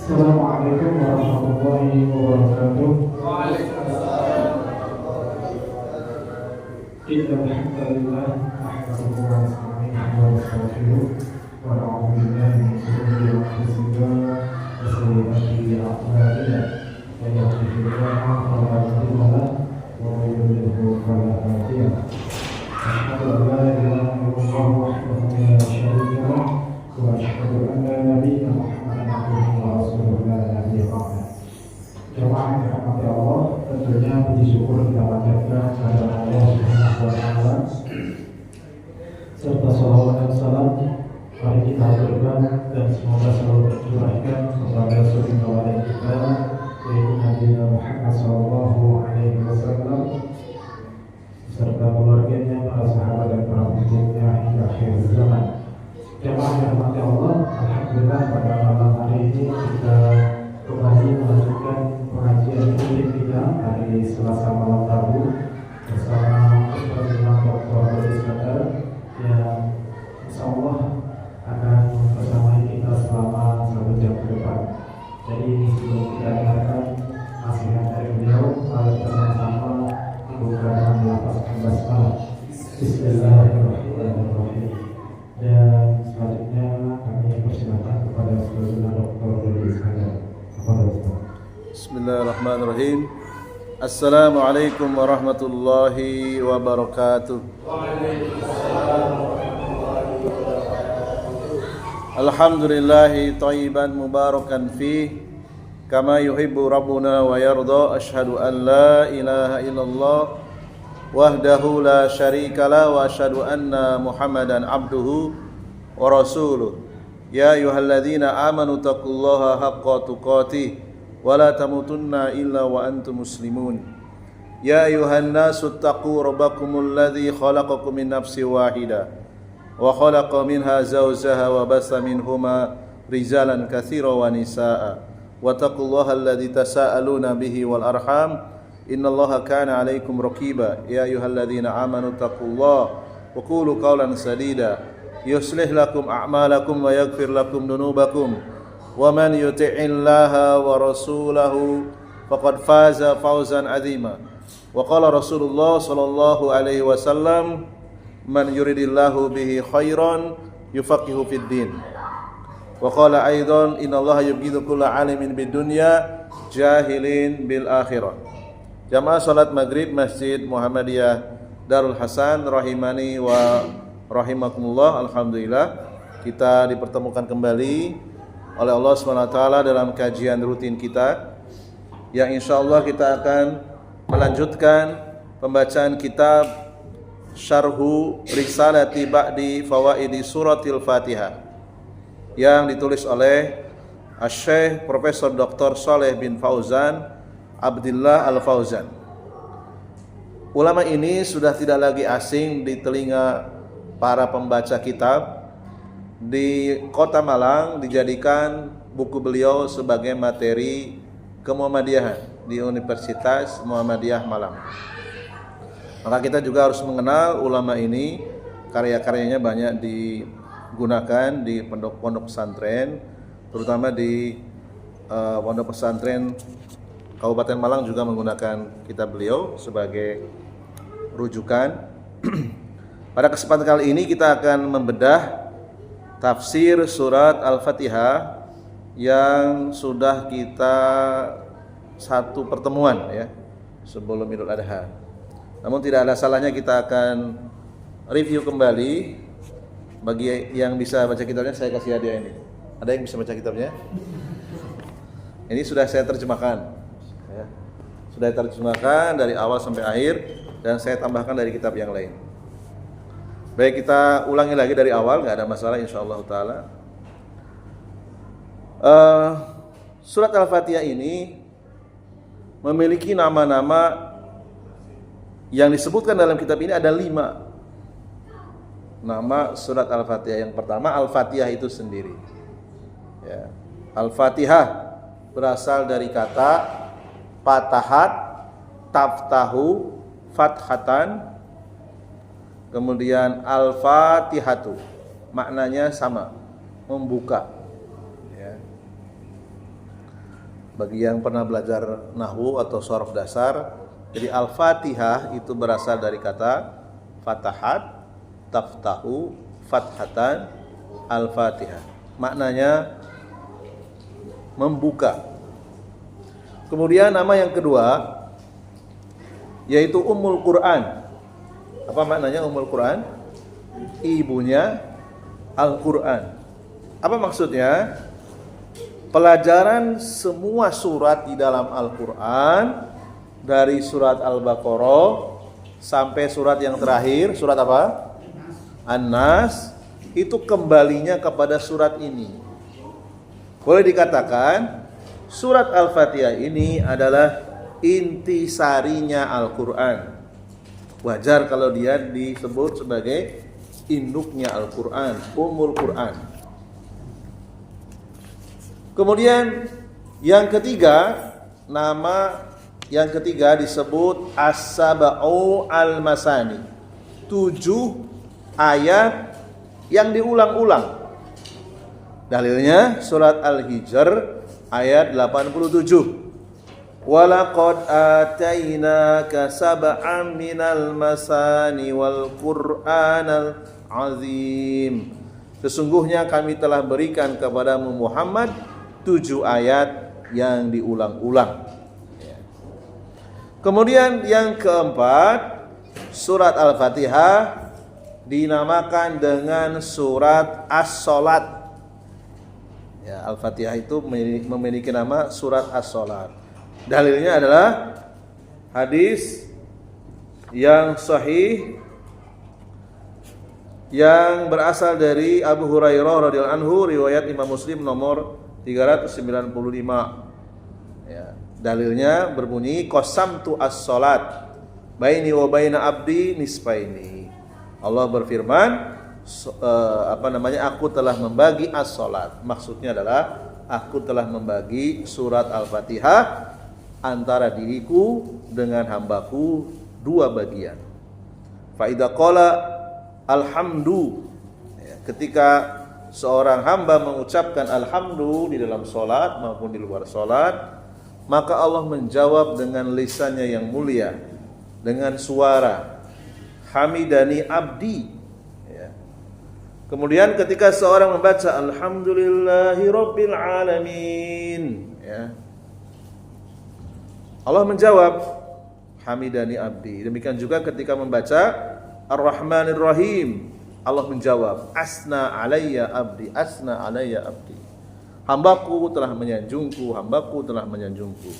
Assalamualaikum warahmatullahi wabarakatuh. Innal hamdalillah nahmaduhu wa nasta'inuhu wa nastaghfiruh wa na'udzu billahi min shururi anfusina wa sayyiati a'malina. Man yahdihillahu fala mudilla lahu wa man yudlil fala hadiya lahu. Asyhadu an la ilaha illallah wahdahu la syarika lahu wa asyhadu anna nabiyyana Muhammadan abduhu wa rasuluhu la nabiyya ba'dahu. Jemaah yang dirahmati Allah, tentunya puji syukur kita panjatkan kepada Allah Subhanahu wa taala, serta salawat dan salam mari kita haturkan dan semoga selalu tercurahkan kepada suri tauladan kita yaitu Nabi Muhammad sallallahu alaihi wasallam serta keluarganya, para sahabat dan para pengikutnya hingga akhir zaman. Jemaah yang dirahmati Allah, alhamdulillah pada malam hari ini kita kembali melanjutkan pengajian rutin kita hari Selasa malam Rabu bersama Dr. Dodi Iskandar yang insyaallah akan bersama kita selama 1 jam ke depan. Jadi sebelum kita dengarkan nasihat dari beliau, mari kita sama-sama membuka dan melafazkan basmalah. Bismillahirrahmanirrahim. Dan selanjutnya kami persilakan kepada Saudara Dr. Dodi Iskandar. Bismillahirrahmanirrahim. Assalamualaikum warahmatullahi wabarakatuh. Alhamdulillahi thayyiban mubarakan fih kama yuhibbu rabbuna wa yarda. Ashhadu an la ilaha illallah wahdahu la syarika la wa ashhadu anna Muhammadan abduhu wa rasuluh. Ya ayyuhalladzina amanu taqullaha haqqa tuqatih wa la tamutunna illa wa antum muslimun. Ya ayyuhan nasu taqu rabbakumul ladzi khalaqakum min nafsin wahidah wa khalaqa minha zawjaha wa bassa minhuma rijalan katsiran wa nisaa'a wa taqullaha alladzi tasaaluna bihi wal arham innallaha kana 'alaikum raqiba. Ya ayyuhalladzina amanu taqullaha wa qulu qawlan sadida yuslih lakum a'malakum wa yaghfir lakum dunubakum wa man yuti'illaha wa rasulahu faqad faza fawzan 'azima. Wa qala Rasulullah sallallahu alaihi wasallam man yuridillahu bihi khairan yufaqihu fid din. Wa qala aidan innallaha yubghidu kulla 'alimin bid dunya jahilin bil akhirah. Jamaah salat maghrib Masjid Muhammadiyah Darul Hasan rahimani wa rahimakumullah. Alhamdulillah kita dipertemukan kembali oleh Allah SWT dalam kajian rutin kita yang insyaallah kita akan melanjutkan pembacaan kitab Syarhu Risalati Ba'di Fawaidi Suratil Fatihah yang ditulis oleh Asy-Syaikh Profesor Dr. Shalih bin Fauzan Abdillah Al-Fauzan. Ulama ini sudah tidak lagi asing di telinga para pembaca kitab. Di Kota Malang dijadikan buku beliau sebagai materi kemuhammadiyahan di Universitas Muhammadiyah Malang. Maka kita juga harus mengenal ulama ini, karya-karyanya banyak digunakan di pondok-pondok pesantren, terutama di pondok pesantren Kabupaten Malang juga menggunakan kitab beliau sebagai rujukan. Pada kesempatan kali ini kita akan membedah tafsir surat Al-Fatihah yang sudah kita satu pertemuan ya sebelum Idul Adha. Namun tidak ada salahnya kita akan review kembali. Bagi yang bisa baca kitabnya saya kasih hadiah ini. Ada yang bisa baca kitabnya? Ini sudah saya terjemahkan. Ya. Sudah terjemahkan dari awal sampai akhir dan saya tambahkan dari kitab yang lain. Baik, kita ulangi lagi dari awal, nggak ada masalah insyaallah taala. Surat Al-Fatihah ini memiliki nama-nama yang disebutkan dalam kitab ini ada 5 nama surat Al-Fatihah. Yang pertama Al-Fatihah itu sendiri. Ya. Al-Fatihah berasal dari kata fatahat, taftahu, fathatan. Kemudian al-fatihatu maknanya sama, membuka ya. Bagi yang pernah belajar nahwu atau sorof dasar, jadi Al-Fatihah itu berasal dari kata fatahat, taftahu, fathatan, Al-Fatihah. Maknanya membuka. Kemudian nama yang kedua yaitu Ummul Quran. Apa maknanya Ummul Quran? Ibunya Al-Quran. Apa maksudnya? Pelajaran semua surat di dalam Al-Quran, dari surat Al-Baqarah sampai surat yang terakhir, surat apa? An-Nas, itu kembalinya kepada surat ini. Boleh dikatakan surat Al-Fatihah ini adalah intisarinya Al-Quran. Wajar kalau dia disebut sebagai induknya Al-Quran, Ummul Quran. Kemudian yang ketiga, nama yang ketiga disebut As-Sab'u Al-Masani, 7 ayat yang diulang-ulang. Dalilnya surat Al-Hijr ayat 87. Walaqad atainaka sab'an minal masani wal Qur'anal azim. Sesungguhnya kami telah berikan kepadamu Muhammad 7 ayat yang diulang-ulang. Kemudian yang keempat, surat Al-Fatihah dinamakan dengan surat As-Salat. Ya, Al-Fatihah itu memiliki nama surat As-Salat. Dalilnya adalah hadis yang sahih yang berasal dari Abu Hurairah radhiyallahu anhu, riwayat Imam Muslim nomor 395. Ya, dalilnya berbunyi qasamtu as-salat baini wa baina abdi nisfaini. Allah berfirman, aku telah membagi as-salat. Maksudnya adalah aku telah membagi surat Al-Fatihah antara diriku dengan hambaku 2 bagian. Fa idza qala alhamdu, ketika seorang hamba mengucapkan alhamdu di dalam salat maupun di luar salat, maka Allah menjawab dengan lisannya yang mulia, dengan suara hamidani abdi. Kemudian ketika seorang membaca alhamdulillahi rabbil alamin, Allah menjawab hamidani abdi. Demikian juga ketika membaca ar-rahmanir rahim, Allah menjawab asna alayya abdi, asna alayya abdi. Hambaku telah menyanjungku, hambaku telah menyanjungku.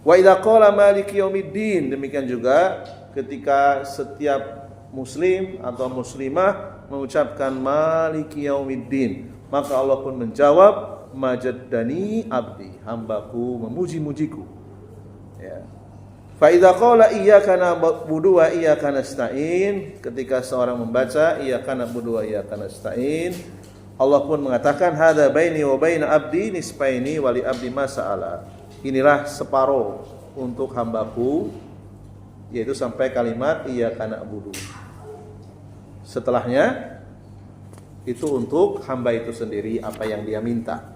Wa idza qala maliki yaumiddin, demikian juga ketika setiap muslim atau muslimah mengucapkan maliki yaumiddin, maka Allah pun menjawab majaddani abdi, hambaku memuji-mujiku. Ya. Fa idza qala iyyaka na'budu wa iyyaka nasta'in, ketika seorang membaca iyyaka na'budu wa iyyaka nasta'in, Allah pun mengatakan hadza baini wa baina abdi nisfaini wa li abdi ma sa'ala. Inilah separuh untuk hambaku, yaitu sampai kalimat iyyaka na'budu. Setelahnya itu untuk hamba itu sendiri apa yang dia minta.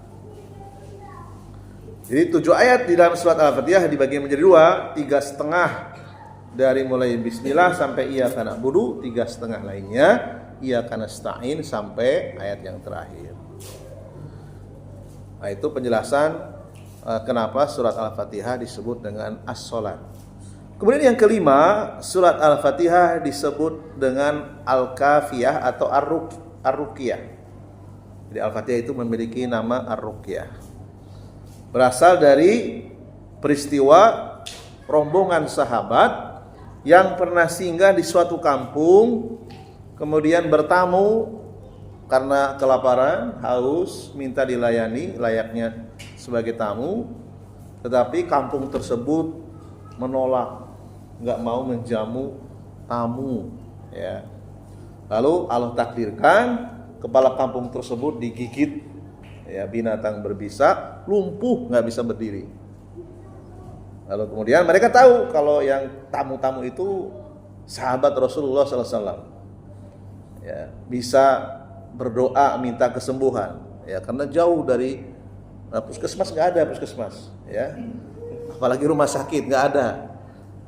Jadi 7 ayat di dalam surat Al-Fatihah dibagi menjadi 2, 3,5 dari mulai bismillah sampai iyyaka na'budu, 3,5 lainnya iyyaka nasta'in sampai ayat yang terakhir. Nah, itu penjelasan kenapa surat Al-Fatihah disebut dengan as-salat. Kemudian yang kelima, surat Al-Fatihah disebut dengan Al-Kafiyah atau Ar-Ruqyah. Jadi Al-Fatihah itu memiliki nama Ar-Ruqyah. Berasal dari peristiwa rombongan sahabat yang pernah singgah di suatu kampung, kemudian bertamu karena kelaparan, haus, minta dilayani layaknya sebagai tamu, tetapi kampung tersebut menolak, enggak mau menjamu tamu, ya. Lalu Allah takdirkan kepala kampung tersebut digigit, ya, binatang berbisa, lumpuh, enggak bisa berdiri. Lalu kemudian mereka tahu kalau yang tamu-tamu itu sahabat Rasulullah SAW, ya, bisa berdoa minta kesembuhan, ya, karena jauh dari Nah, puskesmas nggak ada puskesmas, ya. Apalagi rumah sakit nggak ada,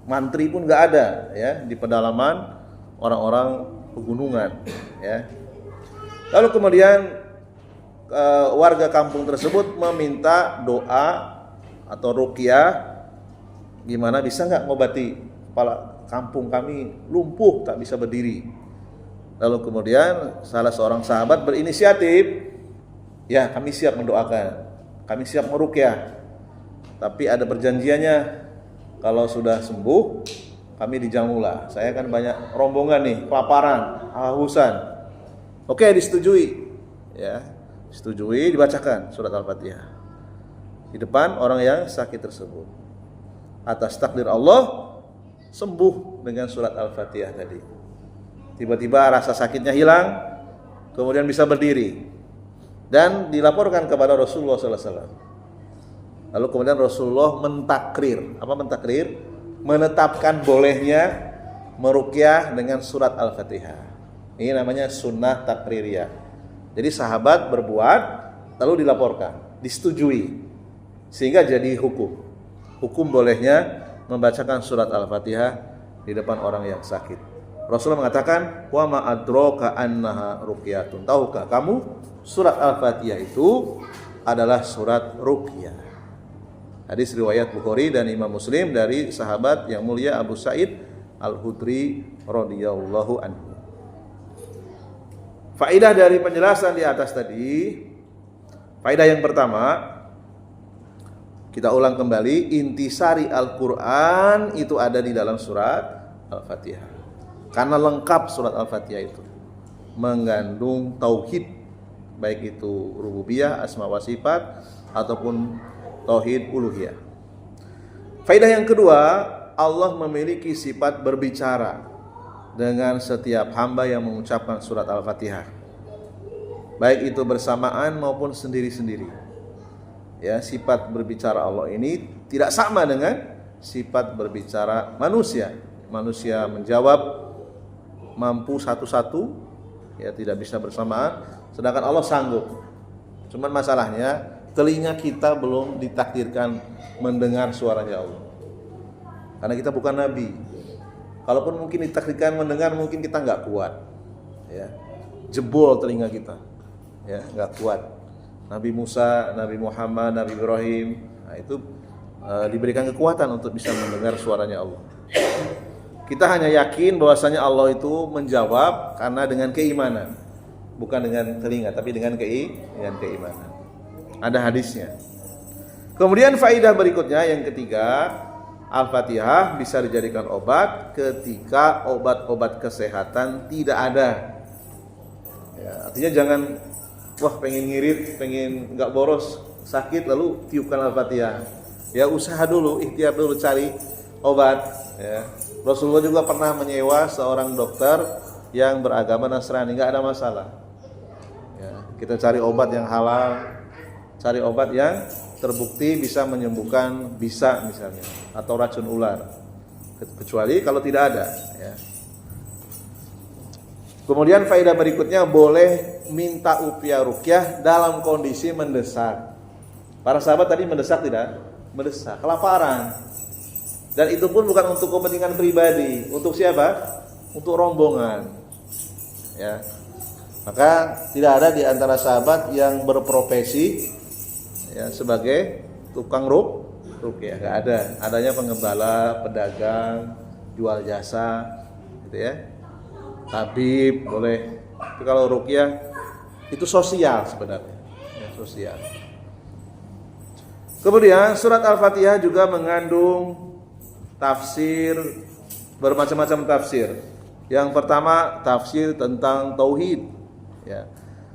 mantri pun nggak ada, ya, di pedalaman orang-orang pegunungan, ya. Lalu kemudian warga kampung tersebut meminta doa atau ruqyah, gimana bisa nggak ngobati kepala kampung kami lumpuh tak bisa berdiri. Lalu kemudian salah seorang sahabat berinisiatif, ya kami siap mendoakan, kami siap meruqyah, tapi ada perjanjiannya, kalau sudah sembuh kami dijamula. Saya kan banyak rombongan nih, kelaparan, kehausan. Oke, disetujui, ya, disetujui, dibacakan surat Al-Fatihah di depan orang yang sakit tersebut. Atas takdir Allah sembuh dengan surat Al-Fatihah tadi. Tiba-tiba rasa sakitnya hilang, kemudian bisa berdiri dan dilaporkan kepada Rasulullah SAW. Lalu kemudian Rasulullah mentakrir. Apa mentakrir? Menetapkan bolehnya meruqyah dengan surat Al-Fatihah. Ini namanya sunnah takririyah. Jadi sahabat berbuat lalu dilaporkan, disetujui, sehingga jadi hukum. Hukum bolehnya membacakan surat Al-Fatihah di depan orang yang sakit. Rasulullah mengatakan, wa ma adraka annaha ruqyatun. Tahukah kamu surat Al-Fatihah itu adalah surat ruqyah. Hadis riwayat Bukhari dan Imam Muslim dari sahabat yang mulia Abu Sa'id Al-Khudri radhiyallahu anhu. Faedah dari penjelasan di atas tadi, faedah yang pertama, kita ulang kembali, intisari Al-Quran itu ada di dalam surat Al-Fatihah. Karena lengkap surat Al-Fatihah itu mengandung tauhid, baik itu rububiyah, asma wa sifat, ataupun tauhid uluhiyah. Faedah yang kedua, Allah memiliki sifat berbicara dengan setiap hamba yang mengucapkan surat Al-Fatihah, baik itu bersamaan maupun sendiri-sendiri. Ya, sifat berbicara Allah ini tidak sama dengan sifat berbicara manusia. Manusia menjawab mampu satu-satu, ya, tidak bisa bersamaan, sedangkan Allah sanggup. Cuman masalahnya telinga kita belum ditakdirkan mendengar suaranya Allah, karena kita bukan nabi. Kalaupun mungkin ditakdirkan mendengar, mungkin kita nggak kuat, ya, jebol telinga kita, ya, nggak kuat. Nabi Musa, Nabi Muhammad, Nabi Ibrahim, nah itu diberikan kekuatan untuk bisa mendengar suaranya Allah. Kita hanya yakin bahwasanya Allah itu menjawab karena dengan keimanan, bukan dengan telinga, tapi dengan keimanan. Ada hadisnya. Kemudian faedah berikutnya yang ketiga, Al-Fatihah bisa dijadikan obat ketika obat-obat kesehatan tidak ada. Ya, artinya jangan, wah pengen ngirit, pengen nggak boros, sakit lalu tiupkan Al-Fatihah. Ya usaha dulu, ikhtiar dulu cari obat. Ya. Rasulullah juga pernah menyewa seorang dokter yang beragama Nasrani, nggak ada masalah. Ya, kita cari obat yang halal, cari obat yang terbukti bisa menyembuhkan bisa misalnya, atau racun ular, kecuali kalau tidak ada. Ya. Kemudian faedah berikutnya, boleh minta upaya ruqyah dalam kondisi mendesak. Para sahabat tadi mendesak tidak? Mendesak, kelaparan. Dan itu pun bukan untuk kepentingan pribadi. Untuk siapa? Untuk rombongan. Ya. Maka tidak ada di antara sahabat yang berprofesi, ya, sebagai tukang ruqyah. Enggak ada. Adanya pengembala, pedagang, jual jasa, gitu ya. Tabib boleh. Tapi kalau ruqyah itu sosial sebenarnya, ya, sosial. Kemudian surat Al-Fatihah juga mengandung tafsir, bermacam-macam tafsir. Yang pertama tafsir tentang tauhid. Ya.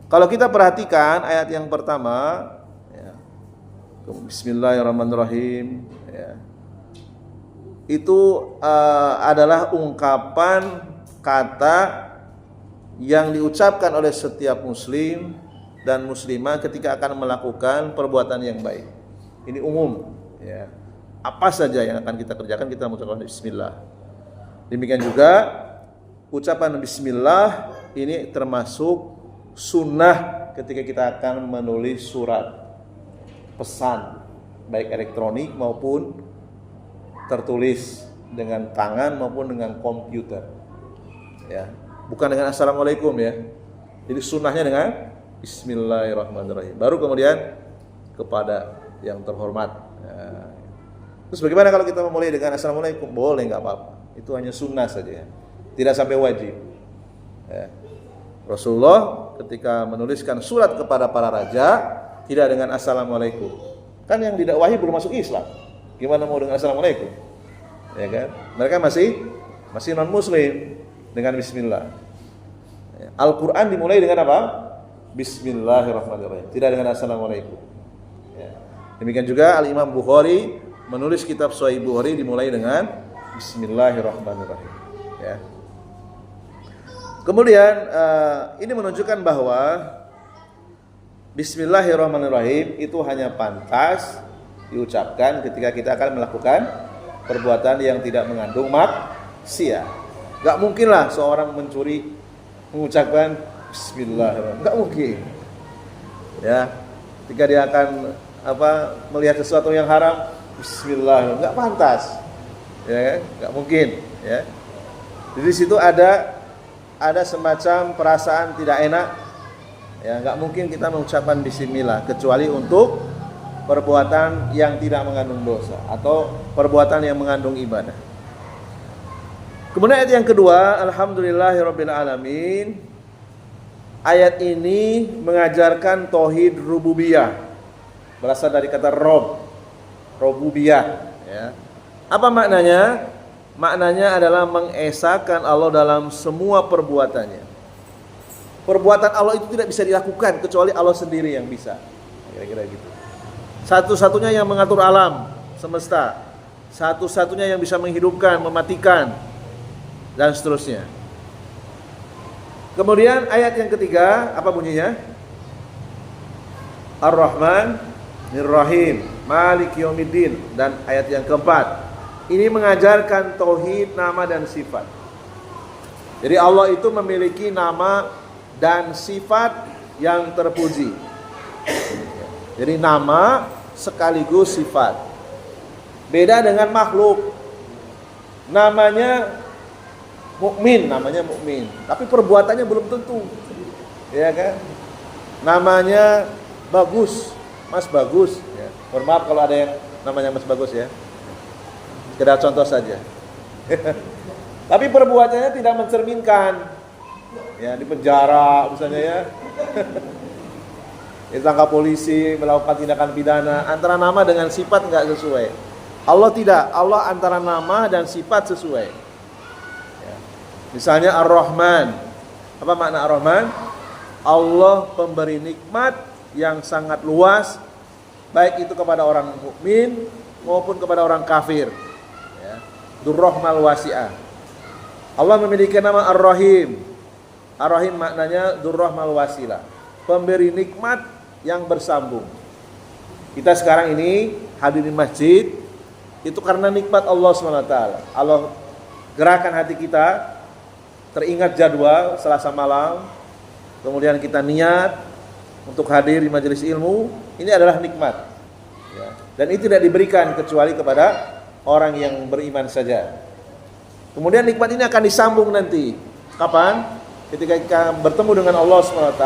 Kalau kita perhatikan ayat yang pertama, ya, Bismillahirrahmanirrahim, ya, itu adalah ungkapan kata yang diucapkan oleh setiap muslim dan muslimah ketika akan melakukan perbuatan yang baik. Ini umum, ya. Apa saja yang akan kita kerjakan, kita mengucapkan bismillah. Demikian juga ucapan bismillah ini termasuk sunnah ketika kita akan menulis surat. pesan baik elektronik maupun tertulis dengan tangan maupun dengan komputer. Ya, bukan dengan assalamualaikum ya. Jadi sunnahnya dengan bismillahirrahmanirrahim. Baru kemudian kepada yang terhormat. Ya. Terus bagaimana kalau kita memulai dengan assalamualaikum? Boleh, nggak apa-apa. Itu hanya sunnah saja ya. Tidak sampai wajib. Ya. Rasulullah ketika menuliskan surat kepada para raja tidak dengan assalamualaikum. Kan yang tidak wahyu belum masuk Islam. Gimana mau dengan assalamualaikum? Ya kan? Mereka masih non muslim dengan bismillah. Ya. Al-Qur'an dimulai dengan apa? Bismillahirrahmanirrahim. Tidak dengan assalamualaikum. Ya. Demikian juga Al-Imam Bukhari menulis kitab Sahih Bukhari dimulai dengan bismillahirrahmanirrahim. Ya. Kemudian ini menunjukkan bahwa bismillahirrahmanirrahim itu hanya pantas diucapkan ketika kita akan melakukan perbuatan yang tidak mengandung maksiat. Gak mungkin lah seorang mencuri mengucapkan bismillahirrahmanirrahim. Gak mungkin. Ya, ketika dia akan melihat sesuatu yang haram, bismillahirrahmanirrahim. Gak pantas. Ya, gak mungkin. Ya. Di situ ada semacam perasaan tidak enak. Ya, gak mungkin kita mengucapkan bismillah kecuali untuk perbuatan yang tidak mengandung dosa atau perbuatan yang mengandung ibadah. Kemudian ayat yang kedua, alhamdulillahirabbil alamin. Ayat ini mengajarkan tauhid rububiyah. Berasal dari kata rububiyah, ya. Apa maknanya? Maknanya adalah mengesahkan Allah dalam semua perbuatannya. Perbuatan Allah itu tidak bisa dilakukan kecuali Allah sendiri yang bisa. Kira-kira gitu. Satu-satunya yang mengatur alam semesta, satu-satunya yang bisa menghidupkan, mematikan, dan seterusnya. Kemudian ayat yang ketiga, apa bunyinya? Ar-Rahman Ar-Rahim, Malik Yaumiddin. Dan ayat yang keempat, ini mengajarkan tauhid nama dan sifat. Jadi Allah itu memiliki nama dan sifat yang terpuji. Jadi nama sekaligus sifat. Beda dengan makhluk. Namanya mukmin, tapi perbuatannya belum tentu. Ya kan? Namanya bagus, Mas Bagus, ya. Mohon maaf kalau ada yang namanya Mas Bagus ya. Sekedar contoh saja. Tapi perbuatannya tidak mencerminkan. Ya, di penjara misalnya ya. Ditangkap polisi, melakukan tindakan pidana, antara nama dengan sifat enggak sesuai. Allah tidak, Allah antara nama dan sifat sesuai. Ya. Misalnya Ar-Rahman. Apa makna Ar-Rahman? Allah pemberi nikmat yang sangat luas, baik itu kepada orang mukmin maupun kepada orang kafir. Ya. Dzur-Rahmal wasi'ah. Allah memiliki nama Ar-Rahim. Ar-Rahim maknanya Dzur-Rahmal wasilah, pemberi nikmat yang bersambung. Kita sekarang ini hadirin masjid itu karena nikmat Allah SWT. Allah gerakan hati kita, teringat jadwal Selasa malam, kemudian kita niat untuk hadir di majelis ilmu. Ini adalah nikmat, ya. Dan itu tidak diberikan kecuali kepada orang yang beriman saja. Kemudian nikmat ini akan disambung nanti. Kapan? Ketika kita bertemu dengan Allah SWT,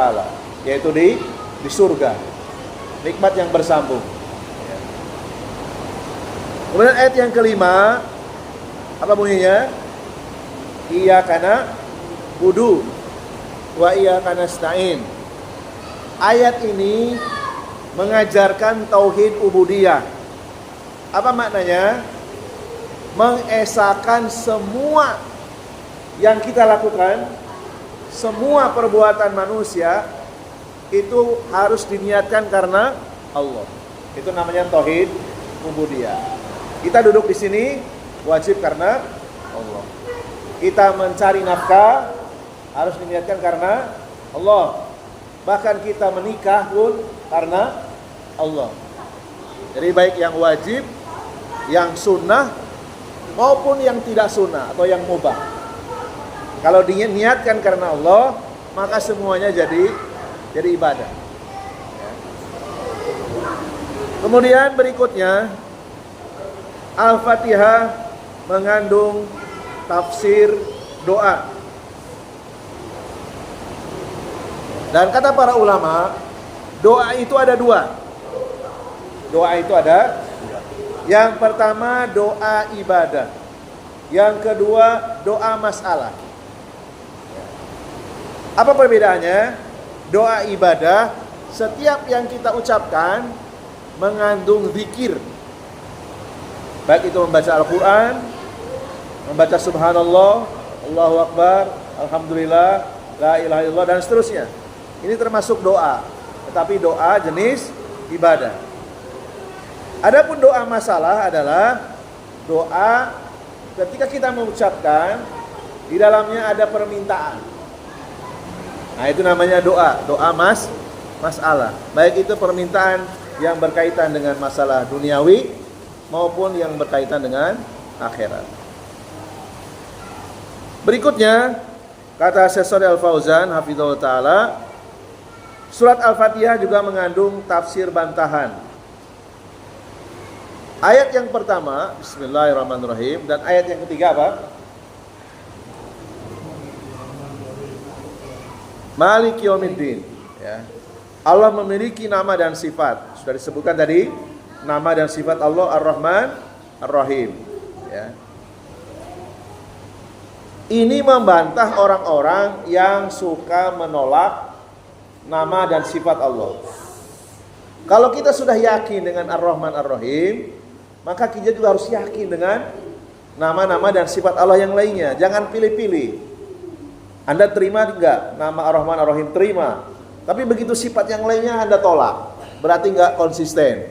yaitu di surga. Nikmat yang bersambung. Ya. Kemudian ayat yang kelima, apa bunyinya? Iyyaka na'budu wa iyyaka nasta'in. Ayat ini mengajarkan tauhid ubudiyah. Apa maknanya? Mengesahkan semua yang kita lakukan, semua perbuatan manusia itu harus diniatkan karena Allah. Itu namanya tauhid ubudiyah. Kita duduk di sini wajib karena Allah. Kita mencari nafkah harus diniatkan karena Allah. Bahkan kita menikah pun karena Allah. Jadi baik yang wajib, yang sunnah maupun yang tidak sunnah atau yang mubah. Kalau diniatkan karena Allah, maka semuanya jadi ibadah. Kemudian berikutnya, Al-Fatihah mengandung tafsir doa. Dan kata para ulama, doa itu ada dua. Doa itu ada, yang pertama doa ibadah, yang kedua doa masalah. Apa perbedaannya? Doa ibadah, setiap yang kita ucapkan mengandung zikir. Baik itu membaca Al-Quran, membaca Subhanallah, Allahu Akbar, Alhamdulillah, La ilaha illallah, dan seterusnya. Ini termasuk doa, tetapi doa jenis ibadah. Adapun doa masalah adalah doa ketika kita mengucapkan, di dalamnya ada permintaan. Nah, itu namanya doa masalah. Baik itu permintaan yang berkaitan dengan masalah duniawi maupun yang berkaitan dengan akhirat. Berikutnya, kata Syekh Shalih Al Fauzan hafizahullah taala, surat Al-Fatihah juga mengandung tafsir bantahan. Ayat yang pertama, Bismillahirrahmanirrahim, dan ayat yang ketiga apa? Malik Yaumiddin, ya. Allah memiliki nama dan sifat. Sudah disebutkan tadi, nama dan sifat Allah Ar-Rahman Ar-Rahim, ya. Ini membantah orang-orang yang suka menolak nama dan sifat Allah. Kalau kita sudah yakin dengan Ar-Rahman Ar-Rahim, maka kita juga harus yakin dengan nama-nama dan sifat Allah yang lainnya. Jangan pilih-pilih. Anda terima enggak nama Ar-Rahman Ar-Rahim? Terima. Tapi begitu sifat yang lainnya Anda tolak, berarti enggak konsisten.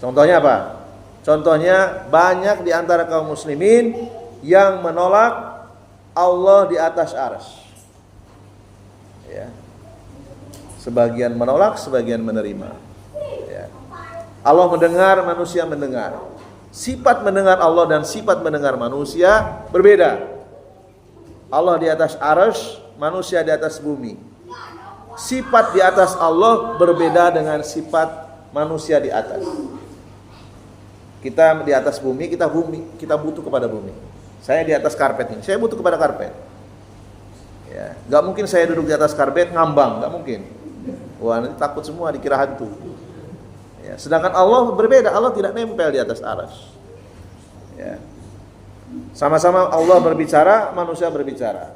Contohnya apa? Contohnya banyak di antara kaum muslimin yang menolak Allah di atas arsy. Ya. Sebagian menolak, sebagian menerima. Ya. Allah mendengar, manusia mendengar. Sifat mendengar Allah dan sifat mendengar manusia berbeda. Allah di atas arsy, manusia di atas bumi. Sifat di atas Allah berbeda dengan sifat manusia di atas. Kita di atas bumi, kita butuh kepada bumi. Saya di atas karpet ini, saya butuh kepada karpet. Ya, nggak mungkin saya duduk di atas karpet ngambang, nggak mungkin. Wah, nanti takut semua dikira hantu. Ya, sedangkan Allah berbeda, Allah tidak nempel di atas arsy. Ya. Sama-sama Allah berbicara, manusia berbicara.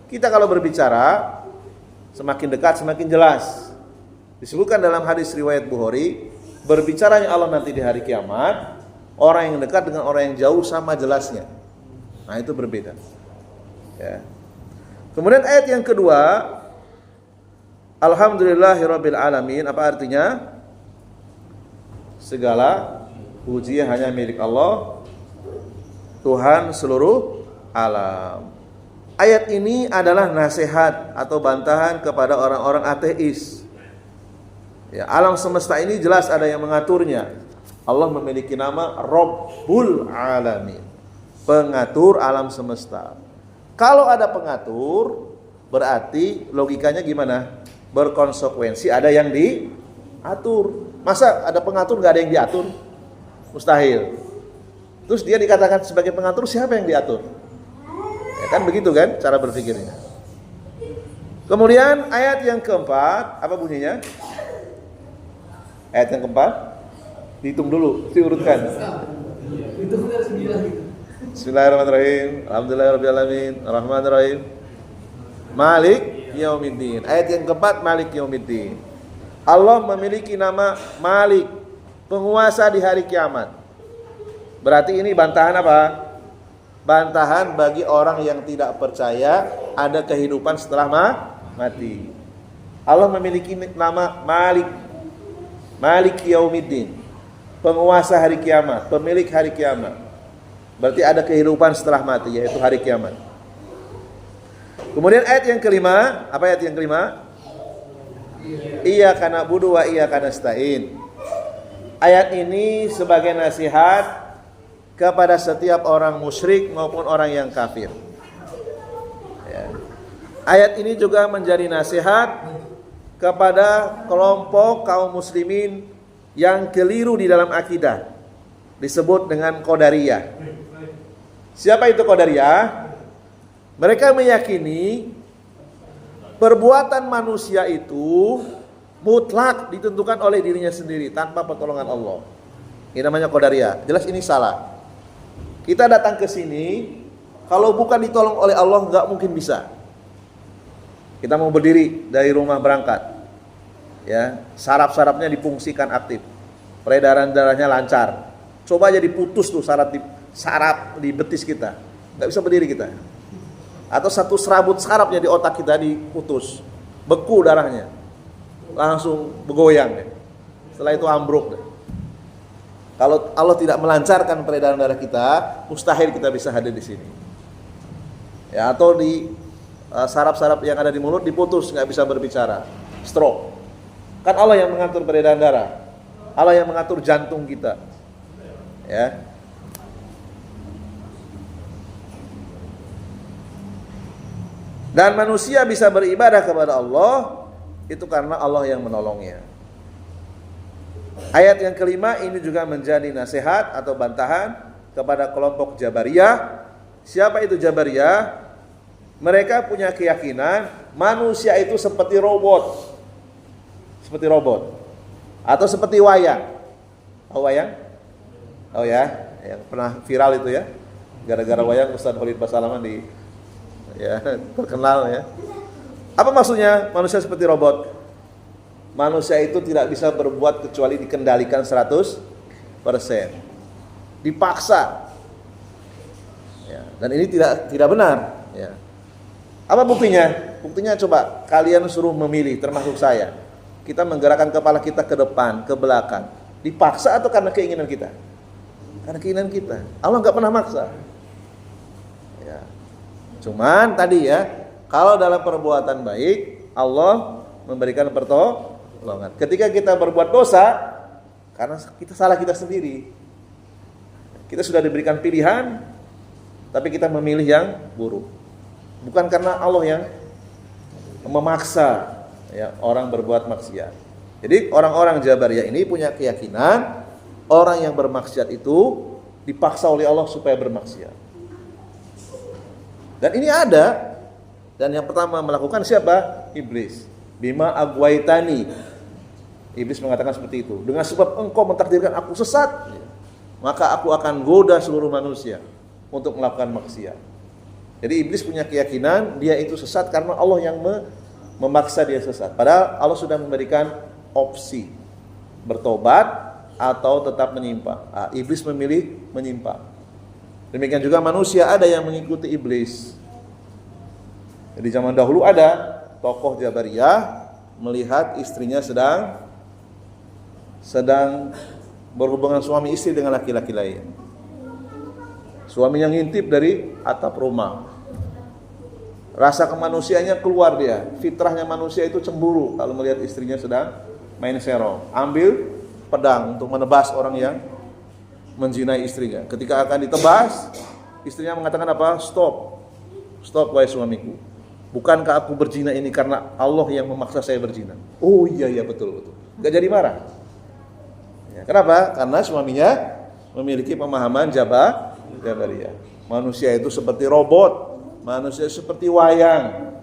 Kita kalau berbicara, semakin dekat semakin jelas. Disebutkan dalam hadis riwayat Bukhari, berbicaranya Allah nanti di hari kiamat, orang yang dekat dengan orang yang jauh sama jelasnya. Nah, itu berbeda. Ya. Kemudian ayat yang kedua, Alhamdulillahirabbil alamin, apa artinya? Segala puji hanya milik Allah, Tuhan seluruh alam. Ayat ini adalah nasihat atau bantahan kepada orang-orang ateis. Ya, alam semesta ini jelas ada yang mengaturnya. Allah memiliki nama Rabbul Alamin, pengatur alam semesta. Kalau ada pengatur, berarti logikanya gimana? Berkonsekuensi ada yang diatur. Masa ada pengatur gak ada yang diatur? Mustahil. Terus dia dikatakan sebagai pengatur, siapa yang diatur? Ya kan begitu kan cara berpikirnya. Kemudian ayat yang keempat, apa bunyinya? Ayat yang keempat, dihitung dulu, diurutkan. Bismillahirrahmanirrahim. Alhamdulillahirabbil alamin, arrahmanir rahim, Malik Yaumiddin. Ayat yang keempat, Malik Yaumiddin. Allah memiliki nama Malik, penguasa di hari kiamat. Berarti ini bantahan apa? Bantahan bagi orang yang tidak percaya ada kehidupan setelah mati. Allah memiliki nama Malik, Malik Yaumiddin, penguasa hari kiamat, pemilik hari kiamat. Berarti ada kehidupan setelah mati, yaitu hari kiamat. Kemudian ayat yang kelima, apa ayat yang kelima? Iyyaka na'budu wa iyyaka nasta'in. Ayat ini sebagai nasihat kepada setiap orang musyrik maupun orang yang kafir. Ya. Ayat ini juga menjadi nasihat kepada kelompok kaum muslimin yang keliru di dalam akidah, disebut dengan Qadariyah. Siapa itu Qadariyah? Mereka meyakini perbuatan manusia itu mutlak ditentukan oleh dirinya sendiri tanpa pertolongan Allah. Ini namanya Qadariyah. Jelas ini salah. Kita datang ke sini, kalau bukan ditolong oleh Allah nggak mungkin bisa. Kita mau berdiri dari rumah berangkat, ya, saraf-sarafnya difungsikan aktif, peredaran darahnya lancar. Coba aja diputus tuh saraf di betis kita, nggak bisa berdiri kita. Atau satu serabut sarafnya di otak kita diputus, beku darahnya, langsung bergoyang deh. Setelah itu ambruk deh. Kalau Allah tidak melancarkan peredaran darah kita, mustahil kita bisa hadir di sini. Ya, atau di saraf-saraf yang ada di mulut diputus, nggak bisa berbicara, stroke. Kan Allah yang mengatur peredaran darah, Allah yang mengatur jantung kita, ya. Dan manusia bisa beribadah kepada Allah itu karena Allah yang menolongnya. Ayat yang kelima ini juga menjadi nasihat atau bantahan kepada kelompok Jabariyah. Siapa itu Jabariyah? Mereka punya keyakinan manusia itu seperti robot. Seperti robot. Atau seperti wayang. Tahu wayang? Oh ya, yang pernah viral itu ya. Gara-gara wayang Ustaz Khalid Basalaman terkenal ya. Apa maksudnya manusia seperti robot? Manusia itu tidak bisa berbuat kecuali dikendalikan 100%. Dipaksa. Ya, dan ini tidak benar, ya. Apa buktinya? Buktinya coba kalian suruh memilih, termasuk saya. Kita menggerakkan kepala kita ke depan, ke belakang. Dipaksa atau karena keinginan kita? Karena keinginan kita. Allah nggak pernah maksa. Ya. Cuman tadi ya, kalau dalam perbuatan baik, Allah memberikan pertolongan. Ketika kita berbuat dosa, karena kita salah kita sendiri. Kita sudah diberikan pilihan, tapi kita memilih yang buruk. Bukan karena Allah yang memaksa ya orang berbuat maksiat. Jadi orang-orang Jabariyah ini punya keyakinan orang yang bermaksiat itu dipaksa oleh Allah supaya bermaksiat. Dan ini ada. Dan yang pertama melakukan siapa? Iblis. Bima agwaitani. Iblis mengatakan seperti itu. Dengan sebab engkau mentakdirkan aku sesat, maka aku akan goda seluruh manusia untuk melakukan maksiat. Jadi iblis punya keyakinan dia itu sesat karena Allah yang memaksa dia sesat. Padahal Allah sudah memberikan opsi bertobat atau tetap menyimpang. Iblis memilih menyimpang. Demikian juga manusia ada yang mengikuti iblis. Jadi zaman dahulu ada tokoh Jabariyah melihat istrinya sedang berhubungan suami istri dengan laki-laki lain. Suaminya ngintip dari atap rumah. Rasa kemanusiaannya keluar dia. Fitrahnya manusia itu cemburu kalau melihat istrinya sedang main serong. Ambil pedang untuk menebas orang yang menzinai istrinya. Ketika akan ditebas, istrinya mengatakan apa? Stop. Stop wahai suamiku. Bukankah aku berzina ini karena Allah yang memaksa saya berzina? Oh iya betul. Gak jadi marah. Ya, kenapa? Karena suaminya memiliki pemahaman Jabariyah. Manusia itu seperti robot. Manusia seperti wayang,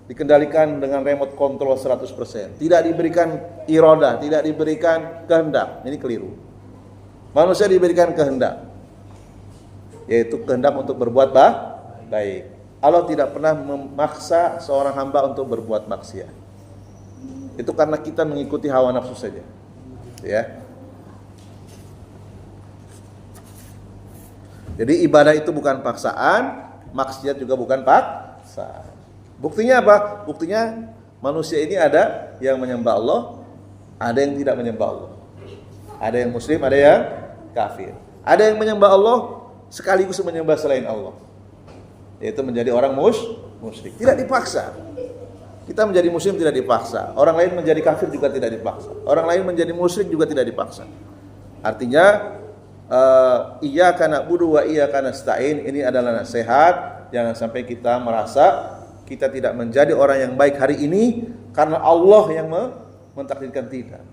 dikendalikan dengan remote control 100%. Tidak diberikan iradah, tidak diberikan kehendak. Ini keliru. Manusia diberikan kehendak, yaitu kehendak untuk berbuat baik. Allah tidak pernah memaksa seorang hamba untuk berbuat maksiat. Itu karena kita mengikuti hawa nafsu saja. Ya. Jadi ibadah itu bukan paksaan, maksiat juga bukan paksa. Buktinya apa? Buktinya manusia ini ada yang menyembah Allah, ada yang tidak menyembah Allah. Ada yang muslim, ada yang kafir. Ada yang menyembah Allah sekaligus menyembah selain Allah. Yaitu menjadi orang musyrik. Tidak dipaksa. Kita menjadi muslim tidak dipaksa. Orang lain menjadi kafir juga tidak dipaksa. Orang lain menjadi musyrik juga tidak dipaksa. Artinya iyyaka na'budu wa iyyaka nasta'in, ini adalah nasihat. Jangan sampai kita merasa kita tidak menjadi orang yang baik hari ini karena Allah yang mentakdirkan, tidak.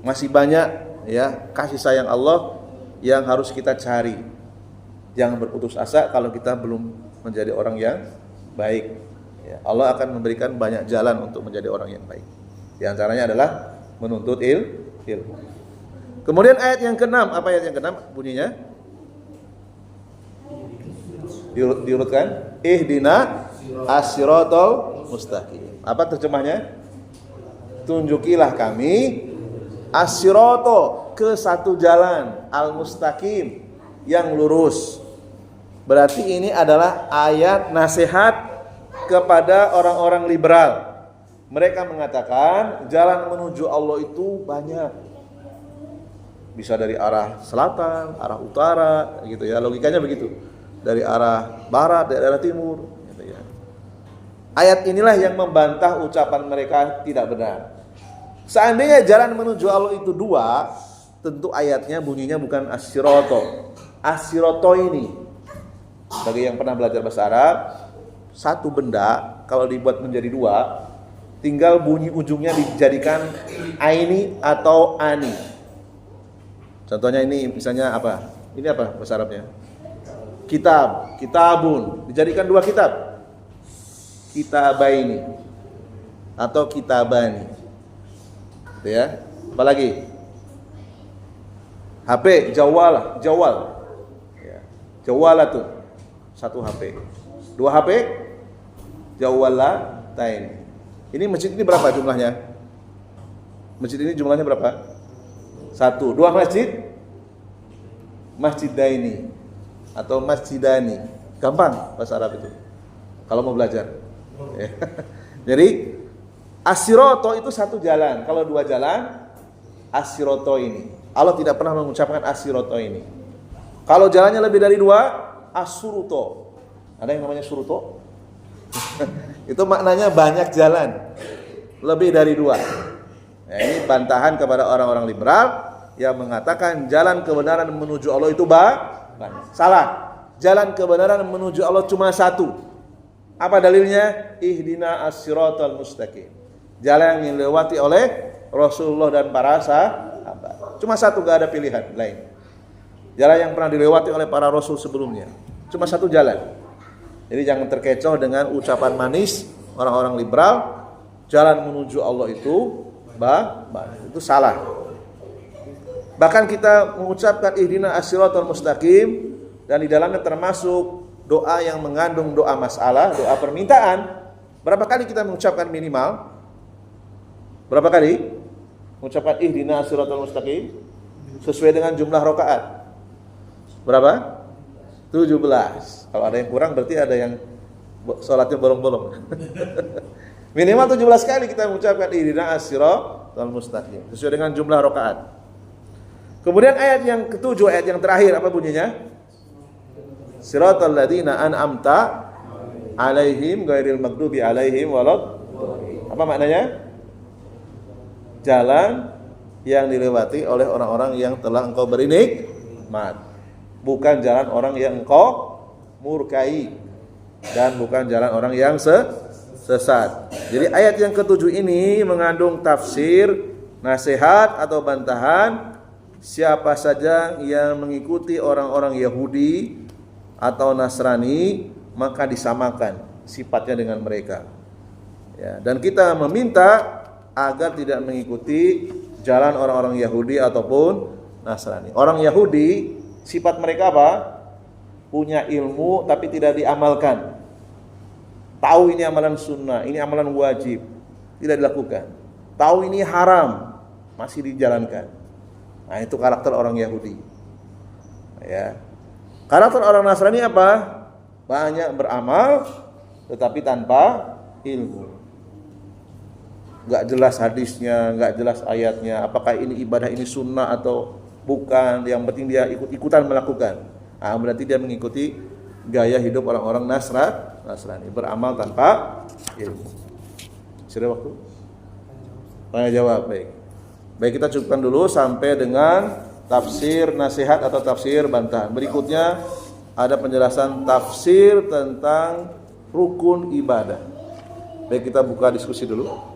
Masih banyak ya kasih sayang Allah yang harus kita cari. Jangan berputus asa kalau kita belum menjadi orang yang baik. Ya, Allah akan memberikan banyak jalan untuk menjadi orang yang baik. Di antaranya adalah menuntut ilmu. Kemudian ayat yang ke-6, apa ayat yang ke-6 bunyinya? Diurutkan. Ihdina as-siratal mustaqim. Apa terjemahnya? Tunjukilah kami as-sirata, ke satu jalan, al-mustaqim, yang lurus. Berarti ini adalah ayat nasihat kepada orang-orang liberal. Mereka mengatakan jalan menuju Allah itu banyak. Bisa dari arah selatan, arah utara, gitu ya. Logikanya begitu. Dari arah barat, dari arah timur, gitu ya. Ayat inilah yang membantah ucapan mereka tidak benar. Seandainya jalan menuju Allah itu dua, tentu ayatnya bunyinya bukan as-sirata. As-sirata ini, bagi yang pernah belajar bahasa Arab, satu benda kalau dibuat menjadi dua, tinggal bunyi ujungnya dijadikan aini atau ani. Contohnya ini misalnya apa? Ini apa bahasa Arabnya? Kitab, kitabun, dijadikan dua kitab. Kitabaini atau kitabani. Gitu ya. Apalagi? HP, jawal. Ya. Jawalatun. Satu HP. Dua HP, jawalatain. Ini masjid ini berapa jumlahnya? Masjid ini jumlahnya berapa? Satu. Dua masjid, masjidaini atau masjidani. Gampang bahasa Arab itu kalau mau belajar. Jadi as-sirata itu satu jalan. Kalau dua jalan, as-sirata ini. Allah tidak pernah mengucapkan as-sirata ini. Kalau jalannya lebih dari dua, as-suruto. Ada yang namanya suruto? Itu maknanya banyak jalan, lebih dari dua. Nah, ini bantahan kepada orang-orang liberal yang mengatakan jalan kebenaran menuju Allah itu banyak. Salah. Jalan kebenaran menuju Allah cuma satu. Apa dalilnya? Ihdina as-siratal mustaqim. Jalan yang dilewati oleh Rasulullah dan para sahabat. Cuma satu, gak ada pilihan lain. Jalan yang pernah dilewati oleh para rasul sebelumnya. Cuma satu jalan. Jadi jangan terkecoh dengan ucapan manis orang-orang liberal. Jalan menuju Allah itu itu salah. Bahkan kita mengucapkan ihdina as-siratal mustaqim dan di dalamnya termasuk doa yang mengandung doa masalah, doa permintaan. Berapa kali kita mengucapkan minimal? Berapa kali mengucapkan ihdina as-siratal mustaqim? Sesuai dengan jumlah rakaat. Berapa? 17. Kalau ada yang kurang berarti ada yang sholatnya bolong-bolong. Minimal 17 kali kita mengucapkan ihdina as-siratal mustaqim sesuai dengan jumlah rakaat. Kemudian ayat yang ketujuh, ayat yang terakhir, apa bunyinya? Siratal ladzina an'amta alaihim ghairil maghdubi alaihim walad. Apa maknanya? Jalan yang dilewati oleh orang-orang yang telah engkau beri nikmat. Bukan jalan orang yang engkau murkai dan bukan jalan orang yang sesat. Jadi ayat yang ketujuh ini mengandung tafsir, nasihat atau bantahan siapa saja yang mengikuti orang-orang Yahudi atau Nasrani maka disamakan sifatnya dengan mereka. Ya, dan kita meminta agar tidak mengikuti jalan orang-orang Yahudi ataupun Nasrani. Orang Yahudi sifat mereka apa? Punya ilmu tapi tidak diamalkan. Tahu ini amalan sunnah, ini amalan wajib, tidak dilakukan. Tahu ini haram, masih dijalankan. Nah, itu karakter orang Yahudi. Ya. Karakter orang Nasrani apa? Banyak beramal tetapi tanpa ilmu. Enggak jelas hadisnya, enggak jelas ayatnya, apakah ini ibadah ini sunnah atau bukan. Yang penting dia ikut-ikutan melakukan. Nah, berarti dia mengikuti gaya hidup orang-orang Nasrani, beramal tanpa ilmu. Sudah waktu? Tanya jawab, baik. Baik, kita cukupkan dulu sampai dengan tafsir nasihat atau tafsir bantahan. Berikutnya ada penjelasan tafsir tentang rukun ibadah. Baik, kita buka diskusi dulu.